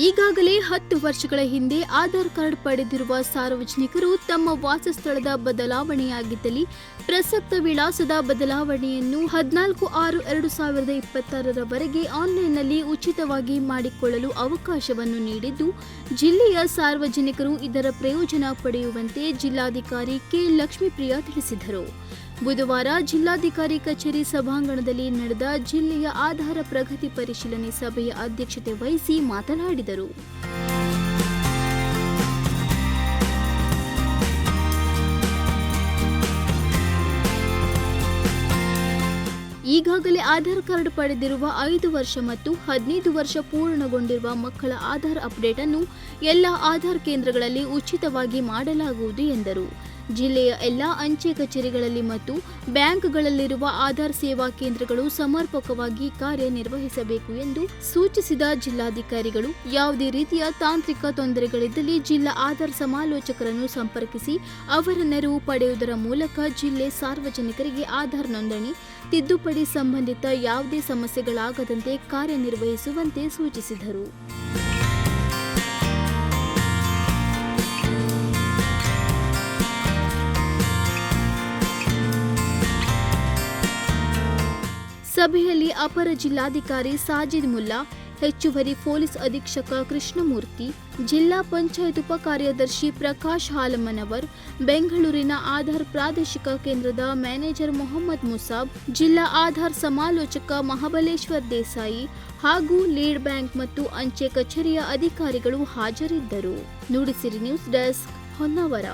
ಈಗಾಗಲೇ 10 ವರ್ಷಗಳ ಹಿಂದೆ ಆಧಾರ್ ಕಾರ್ಡ್ ಪಡೆದಿರುವ ಸಾರ್ವಜನಿಕರು ತಮ್ಮ ವಾಸಸ್ಥಳದ ಬದಲಾವಣೆಯಾಗಿದ್ದಲ್ಲಿ ಪ್ರಸಕ್ತ ವಿಳಾಸದ ಬದಲಾವಣೆಯನ್ನು 14/6/2026 ಆನ್ಲೈನ್ನಲ್ಲಿ ಉಚಿತವಾಗಿ ಮಾಡಿಕೊಳ್ಳಲು ಅವಕಾಶವನ್ನು ನೀಡಿದ್ದು, ಜಿಲ್ಲೆಯ ಸಾರ್ವಜನಿಕರು ಇದರ ಪ್ರಯೋಜನ ಪಡೆಯುವಂತೆ ಜಿಲ್ಲಾಧಿಕಾರಿ ಕೆ. ಲಕ್ಷ್ಮೀಪ್ರಿಯಾ ತಿಳಿಸಿದರು. ಬುಧವಾರ ಜಿಲ್ಲಾಧಿಕಾರಿ ಕಚೇರಿ ಸಭಾಂಗಣದಲ್ಲಿ ನಡೆದ ಜಿಲ್ಲೆಯ ಆಧಾರ ಪ್ರಗತಿ ಪರಿಶೀಲನೆ ಸಭೆಯ ಅಧ್ಯಕ್ಷತೆ ವಹಿಸಿ ಮಾತನಾಡಿದರು. ಈಗಾಗಲೇ ಆಧಾರ್ ಕಾರ್ಡ್ ಪಡೆದಿರುವ 5 ವರ್ಷ ಮತ್ತು 15 ವರ್ಷ ಪೂರ್ಣಗೊಂಡಿರುವ ಮಕ್ಕಳ ಆಧಾರ್ ಅಪ್ಡೇಟ್ ಅನ್ನು ಎಲ್ಲ ಆಧಾರ್ ಕೇಂದ್ರಗಳಲ್ಲಿ ಉಚಿತವಾಗಿ ಮಾಡಲಾಗುವುದು ಎಂದರು. ಜಿಲ್ಲೆಯ ಎಲ್ಲ ಅಂಚೆ ಕಚೇರಿಗಳಲ್ಲಿ ಮತ್ತು ಬ್ಯಾಂಕ್ಗಳಲ್ಲಿರುವ ಆಧಾರ್ ಸೇವಾ ಕೇಂದ್ರಗಳು ಸಮರ್ಪಕವಾಗಿ ಕಾರ್ಯನಿರ್ವಹಿಸಬೇಕು ಎಂದು ಸೂಚಿಸಿದ ಜಿಲ್ಲಾಧಿಕಾರಿಗಳು, ಯಾವುದೇ ರೀತಿಯ ತಾಂತ್ರಿಕ ತೊಂದರೆಗಳಿದ್ದಲ್ಲಿ ಜಿಲ್ಲಾ ಆಧಾರ್ ಸಮಾಲೋಚಕರನ್ನು ಸಂಪರ್ಕಿಸಿ ಅವರ ನೆರವು ಪಡೆಯುವುದರ ಮೂಲಕ ಜಿಲ್ಲೆ ಸಾರ್ವಜನಿಕರಿಗೆ ಆಧಾರ್ ನೋಂದಣಿ, ತಿದ್ದುಪಡಿ ಸಂಬಂಧಿತ ಯಾವುದೇ ಸಮಸ್ಯೆಗಳಾಗದಂತೆ ಕಾರ್ಯನಿರ್ವಹಿಸುವಂತೆ ಸೂಚಿಸಿದರು. ಸಭೆಯಲ್ಲಿ ಅಪರ ಜಿಲ್ಲಾಧಿಕಾರಿ ಸಾಜಿದ್ ಮುಲ್ಲಾ, ಹೆಚ್ಚುವರಿ ಪೊಲೀಸ್ ಅಧೀಕ್ಷಕ ಕೃಷ್ಣಮೂರ್ತಿ, ಜಿಲ್ಲಾ ಪಂಚಾಯತ್ ಉಪಕಾರ್ಯದರ್ಶಿ ಪ್ರಕಾಶ್ ಹಾಲಮ್ಮನವರ್, ಬೆಂಗಳೂರಿನ ಆಧಾರ್ ಪ್ರಾದೇಶಿಕ ಕೇಂದ್ರದ ಮ್ಯಾನೇಜರ್ ಮೊಹಮ್ಮದ್ ಮುಸಾಬ್, ಜಿಲ್ಲಾ ಆಧಾರ್ ಸಮಾಲೋಚಕ ಮಹಾಬಲೇಶ್ವರ್ ದೇಸಾಯಿ ಹಾಗೂ ಲೀಡ್ ಬ್ಯಾಂಕ್ ಮತ್ತು ಅಂಚೆ ಕಚೇರಿಯ ಅಧಿಕಾರಿಗಳು ಹಾಜರಿದ್ದರು. Nudisiri news desk, Honnavar.